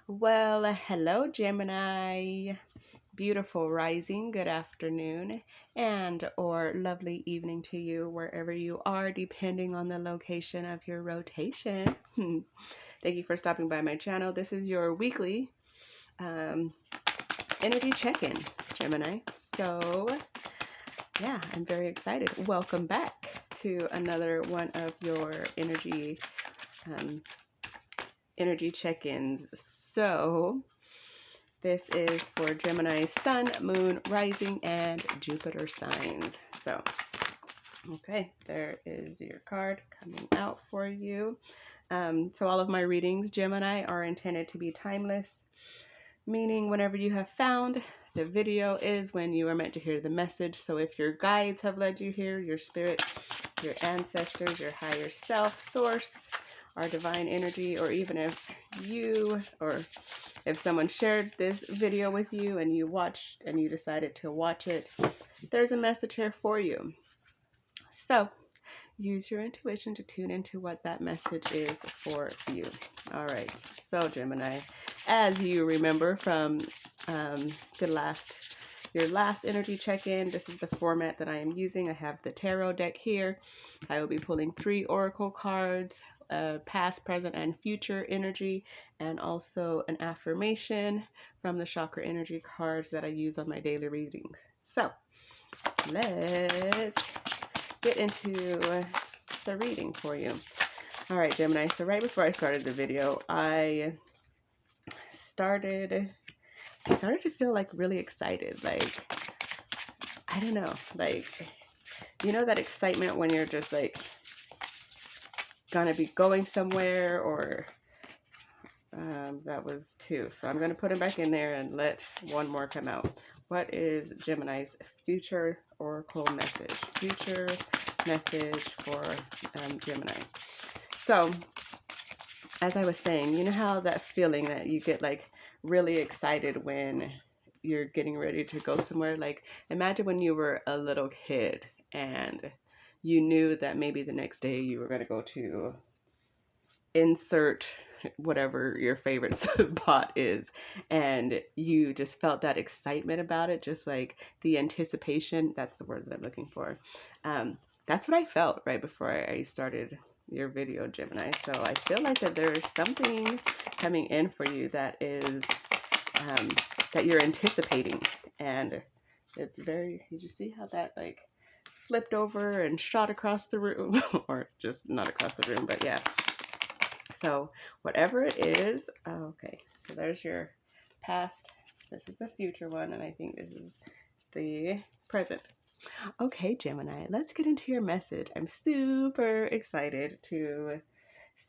Well, hello, Gemini. Beautiful rising, good afternoon, and or lovely evening to you wherever you are, depending on the location of your rotation. Thank you for stopping by my channel. This is your weekly um, energy check-in, Gemini. So, yeah, I'm very excited. Welcome back to another one of your um, energy check-ins. So, this is for Gemini Sun, Moon, Rising, and Jupiter signs. So, okay, there is your card coming out for you. So all of my readings, Gemini, are intended to be timeless, meaning whenever you have found the video is when you are meant to hear the message. So if your guides have led you here, your spirit, your ancestors, your higher self, source, our divine energy, or even if you or if someone shared this video with you and you watched and you decided to watch it, there's a message here for you. So use your intuition to tune into what that message is for you. All right. So Gemini, as you remember from your last energy check-in, this is the format that I am using. I have the tarot deck here. I will be pulling 3 oracle cards, past, present, and future energy, and also an affirmation from the chakra energy cards that I use on my daily readings. So let's get into the reading for you. All right, Gemini. So right before I started the video, I started to feel like really excited. Like, I don't know, like, you know that excitement when you're just like gonna be going somewhere, or that was 2. So I'm gonna put them back in there and let one more come out. What is Gemini's future oracle message? Future message for Gemini. So as I was saying, you know how that feeling that you get like really excited when you're getting ready to go somewhere? Like, imagine when you were a little kid and you knew that maybe the next day you were going to go to insert whatever your favorite spot is, and you just felt that excitement about it, just like the anticipation. That's the word that I'm looking for. That's what I felt right before I started your video, Gemini. So I feel like that there's something coming in for you that is that you're anticipating, and it's very, you just see how that like flipped over and shot across the room or just not across the room, but yeah. So whatever it is, okay, so there's your past, this is the future one, and I think this is the present. Okay, Gemini, let's get into your message. I'm super excited to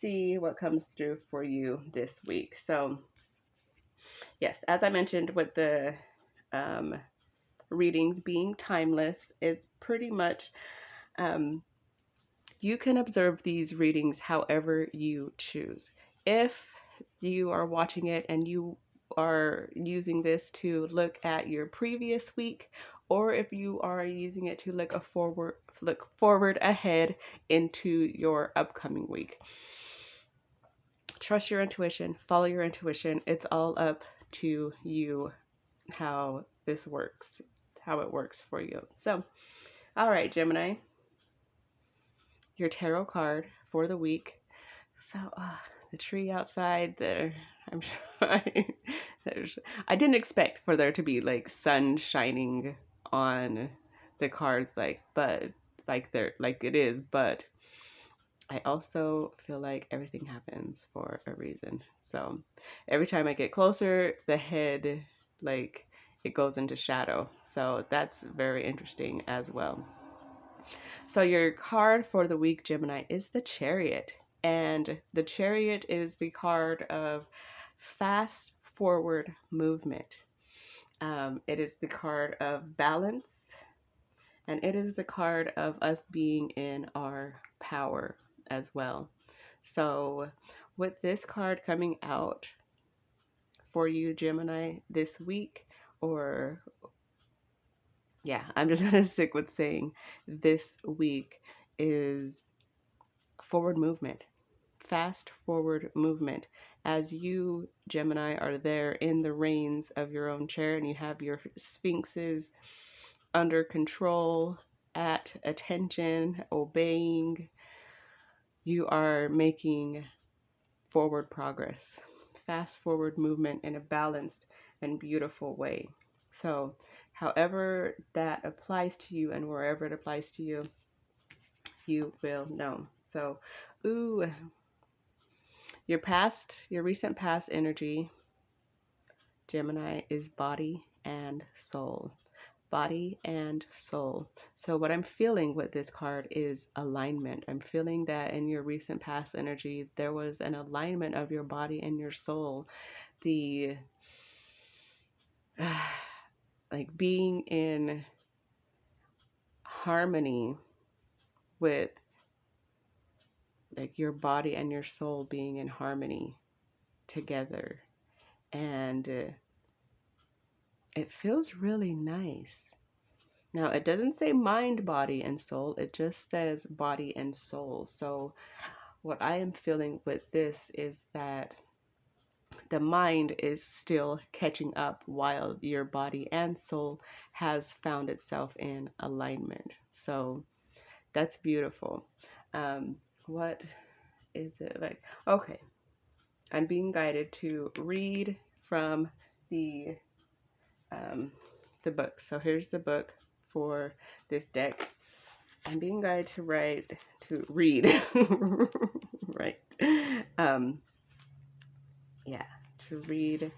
see what comes through for you this week. So yes, as I mentioned with the readings being timeless, it's pretty much you can observe these readings however you choose. If you are watching it and you are using this to look at your previous week, or if you are using it to look forward ahead into your upcoming week. Trust your intuition, follow your intuition. It's all up to you how this works, how it works for you. So, all right, Gemini, your tarot card for the week. So, the tree outside there, I'm sure I didn't expect for there to be like sun shining on the cards, but it is, but I also feel like everything happens for a reason. So every time I get closer, the head, like, it goes into shadow. So that's very interesting as well. So your card for the week, Gemini, is the Chariot. And the Chariot is the card of fast forward movement. It is the card of balance. And it is the card of us being in our power as well. So with this card coming out for you, Gemini, this week, or yeah, I'm just going to stick with saying this week, is forward movement, fast forward movement. as you, Gemini, are there in the reins of your own chair and you have your sphinxes under control, at attention, obeying, you are making forward progress, fast forward movement in a balanced and beautiful way. So, however that applies to you and wherever it applies to you, you will know. So, ooh, your recent past energy, Gemini, is body and soul. Body and soul. So what I'm feeling with this card is alignment. I'm feeling that in your recent past energy, there was an alignment of your body and your soul. The like being in harmony with like your body and your soul being in harmony together. And it feels really nice. Now, it doesn't say mind, body, and soul. It just says body and soul. So what I am feeling with this is that the mind is still catching up while your body and soul has found itself in alignment. So that's beautiful. What is it like? Okay, I'm being guided to read from the book. So here's the book for this deck. I'm being guided to read, right? Yeah, to read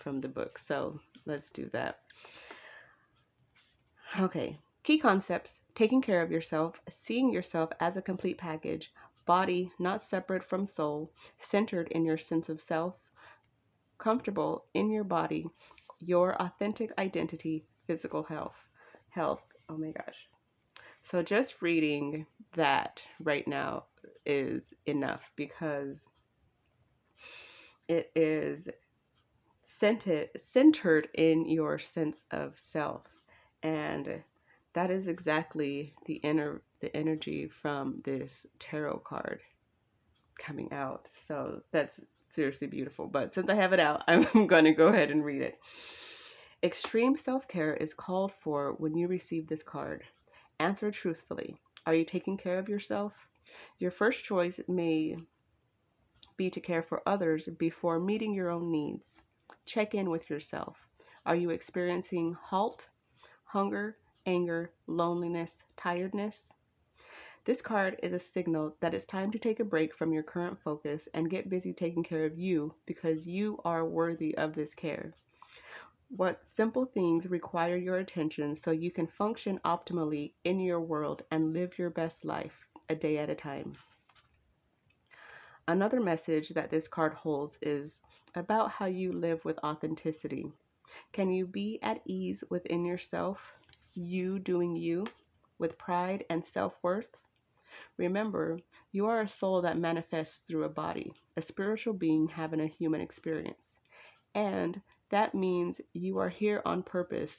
from the book. So let's do that. Okay, key concepts: taking care of yourself, seeing yourself as a complete package, body not separate from soul, centered in your sense of self, comfortable in your body, your authentic identity, physical health. Oh my gosh. So just reading that right now is enough because it is centered in your sense of self, and that is exactly the energy from this tarot card coming out. So that's seriously beautiful. But since I have it out, I'm going to go ahead and read it. Extreme self-care is called for when you receive this card. Answer truthfully. Are you taking care of yourself? Your first choice may be to care for others before meeting your own needs. Check in with yourself. Are you experiencing halt, hunger, anger, loneliness, tiredness? This card is a signal that it's time to take a break from your current focus and get busy taking care of you because you are worthy of this care. What simple things require your attention so you can function optimally in your world and live your best life a day at a time? Another message that this card holds is about how you live with authenticity. Can you be at ease within yourself, you doing you, with pride and self-worth? Remember, you are a soul that manifests through a body, a spiritual being having a human experience. And that means you are here on purpose,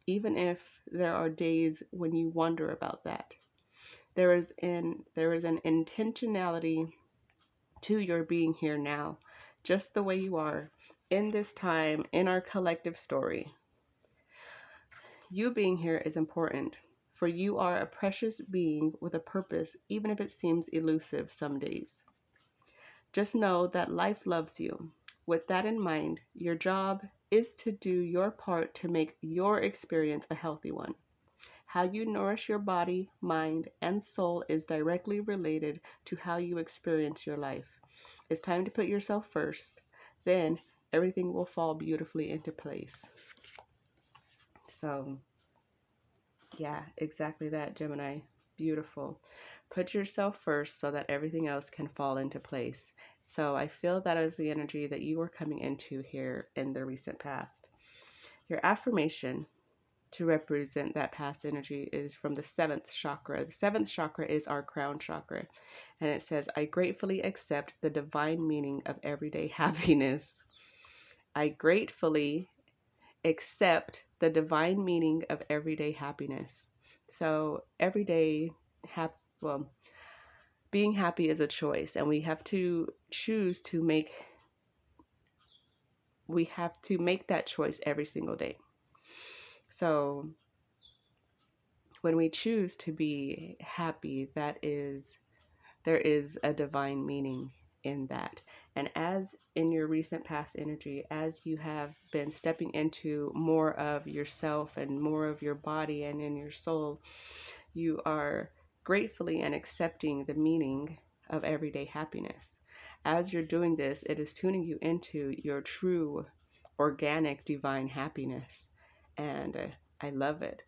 even if there are days when you wonder about that. There is an intentionality to your being here now, just the way you are, in this time, in our collective story. You being here is important, for you are a precious being with a purpose, even if it seems elusive some days. Just know that life loves you. With that in mind, your job is to do your part to make your experience a healthy one. How you nourish your body, mind, and soul is directly related to how you experience your life. It's time to put yourself first. Then everything will fall beautifully into place. So, yeah, exactly that, Gemini. Beautiful. Put yourself first so that everything else can fall into place. So I feel that is the energy that you are coming into here in the recent past. Your affirmation to represent that past energy is from the seventh chakra. The seventh chakra is our crown chakra. And it says, I gratefully accept the divine meaning of everyday happiness. I gratefully accept the divine meaning of everyday happiness. So everyday well, being happy is a choice, and we have to choose to make that choice every single day. So when we choose to be happy, there is a divine meaning in that. And as in your recent past energy, as you have been stepping into more of yourself and more of your body and in your soul, you are gratefully and accepting the meaning of everyday happiness. As you're doing this, it is tuning you into your true, organic, divine happiness. And I love it.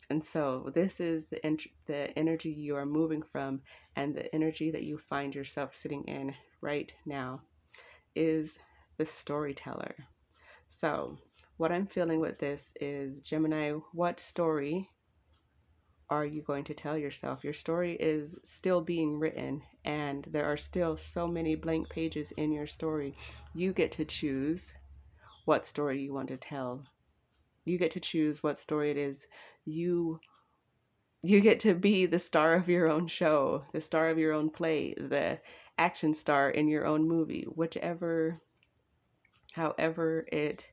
And so this is the energy you are moving from, and the energy that you find yourself sitting in right now is the storyteller. So what I'm feeling with this is, Gemini, what story are you going to tell yourself? Your story is still being written, and there are still so many blank pages in your story. You get to choose what story you want to tell. You get to choose what story it is you get to be the star of your own show, the star of your own play, the action star in your own movie, however it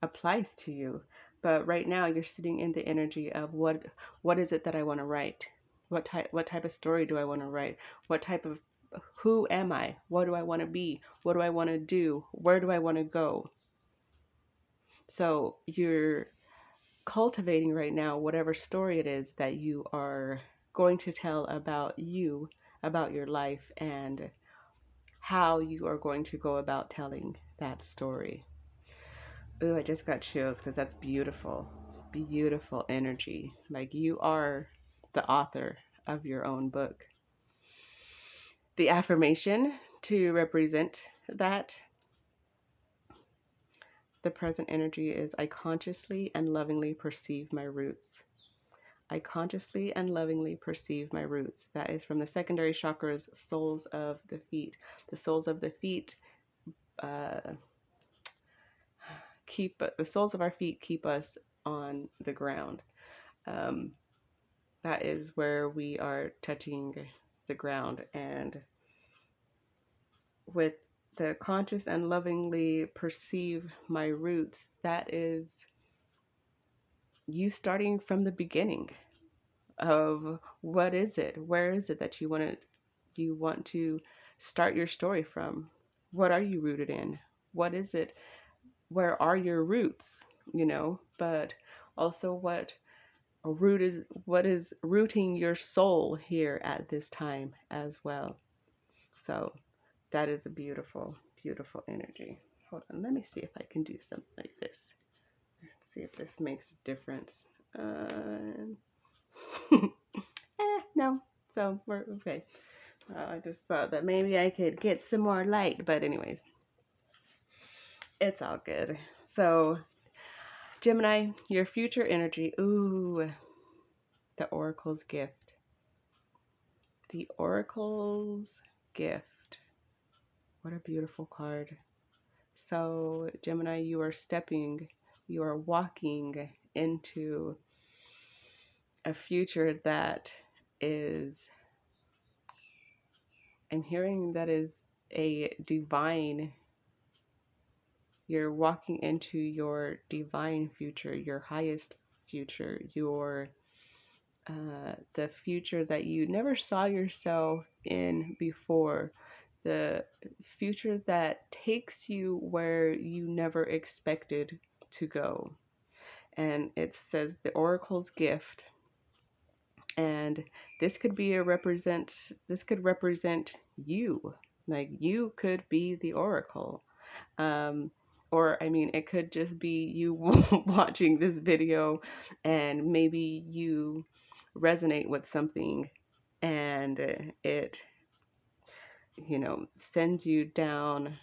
applies to you. But right now you're sitting in the energy of what is it that I want to write? What type of story do I want to write? Who am I? What do I want to be? What do I want to do? Where do I want to go? So you're cultivating right now whatever story it is that you are going to tell about you, about your life, and how you are going to go about telling that story. Ooh, I just got chills because that's beautiful. Beautiful energy. Like you are the author of your own book. The affirmation to represent that, the present energy is, I consciously and lovingly perceive my roots. I consciously and lovingly perceive my roots. That is from the secondary chakras, soles of the feet. The soles of the feet the soles of our feet keep us on the ground. That is where we are touching the ground. And with the conscious and lovingly perceive my roots, that is you starting from the beginning of what is it, where is it that you want to start your story from. What are you rooted in? What is it? Where are your roots? But also what is rooting your soul here at this time as well. So that is a beautiful, beautiful energy. Hold on, let me see if I can do something like this. See if this makes a difference. No. So we're okay. I just thought that maybe I could get some more light, but anyways, it's all good. So, Gemini, your future energy. Ooh, the Oracle's gift. The Oracle's gift. What a beautiful card. So, Gemini, you are walking into a future that is, I'm hearing that is a divine, you're walking into your divine future, your highest future, the future that you never saw yourself in before, the future that takes you where you never expected to go. And it says the Oracle's gift. And this could represent you. Like you could be the Oracle. Or I mean, it could just be you watching this video and maybe you resonate with something and it, sends you down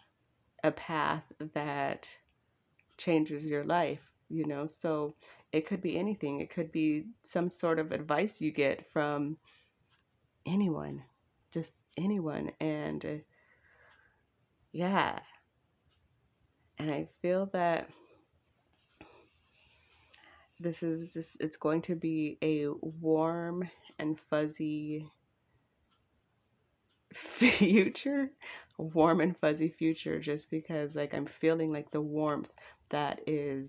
a path that changes your life, So it could be anything. It could be some sort of advice you get from anyone, just anyone. And yeah, and I feel that it's going to be a warm and fuzzy future, warm and fuzzy future, just because like I'm feeling like the warmth that is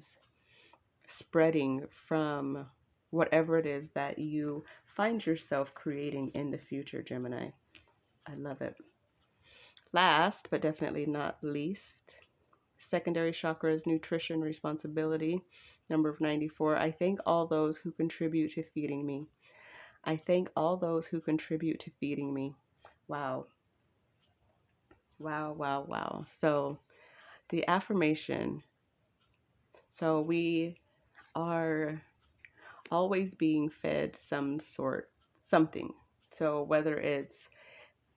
spreading from whatever it is that you find yourself creating in the future, Gemini. I love it. Last, but definitely not least, secondary chakra is nutrition responsibility, number of 94. I thank all those who contribute to feeding me. I thank all those who contribute to feeding me. Wow. Wow, wow, wow. So the affirmation. So we are always being fed something. So whether it's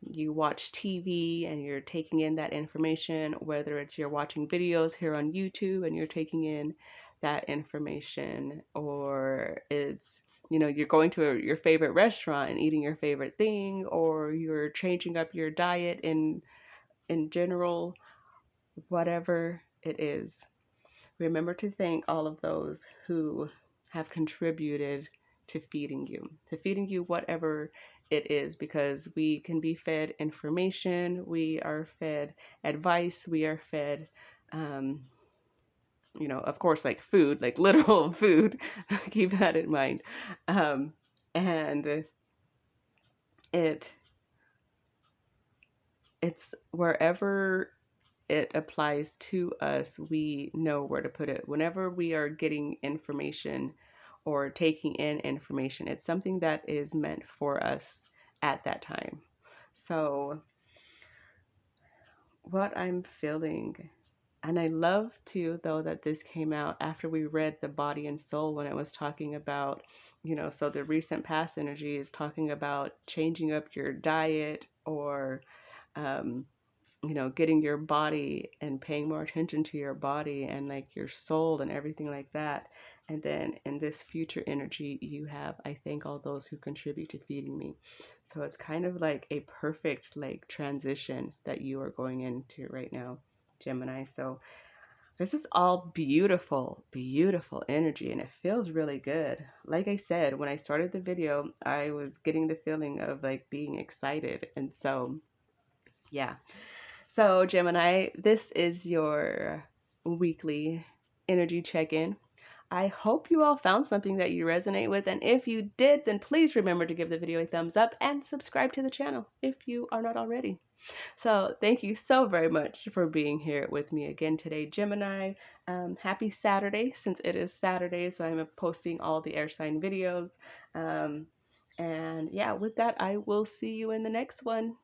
you watch TV and you're taking in that information, whether it's you're watching videos here on YouTube and you're taking in that information, or it's you're going to your favorite restaurant and eating your favorite thing, or you're changing up your diet in general, whatever it is. Remember to thank all of those who have contributed to feeding you whatever it is, because we can be fed information, we are fed advice, we are fed, of course, like food, like literal food. Keep that in mind. And it it's wherever it applies to us, we know where to put it. Whenever we are getting information or taking in information, it's something that is meant for us at that time. So, what I'm feeling, and I love too, though, that this came out after we read The Body and Soul when it was talking about, so the recent past energy is talking about changing up your diet or, getting your body and paying more attention to your body and like your soul and everything like that. And then in this future energy, you have, I thank all those who contribute to feeding me. So it's kind of like a perfect like transition that you are going into right now, Gemini. So this is all beautiful, beautiful energy, and it feels really good. Like I said, when I started the video, I was getting the feeling of like being excited. And so, yeah. So, Gemini, this is your weekly energy check-in. I hope you all found something that you resonate with, and if you did, then please remember to give the video a thumbs up and subscribe to the channel if you are not already. So, thank you so very much for being here with me again today, Gemini. Happy Saturday, since it is Saturday, so I'm posting all the air sign videos. And yeah, with that, I will see you in the next one.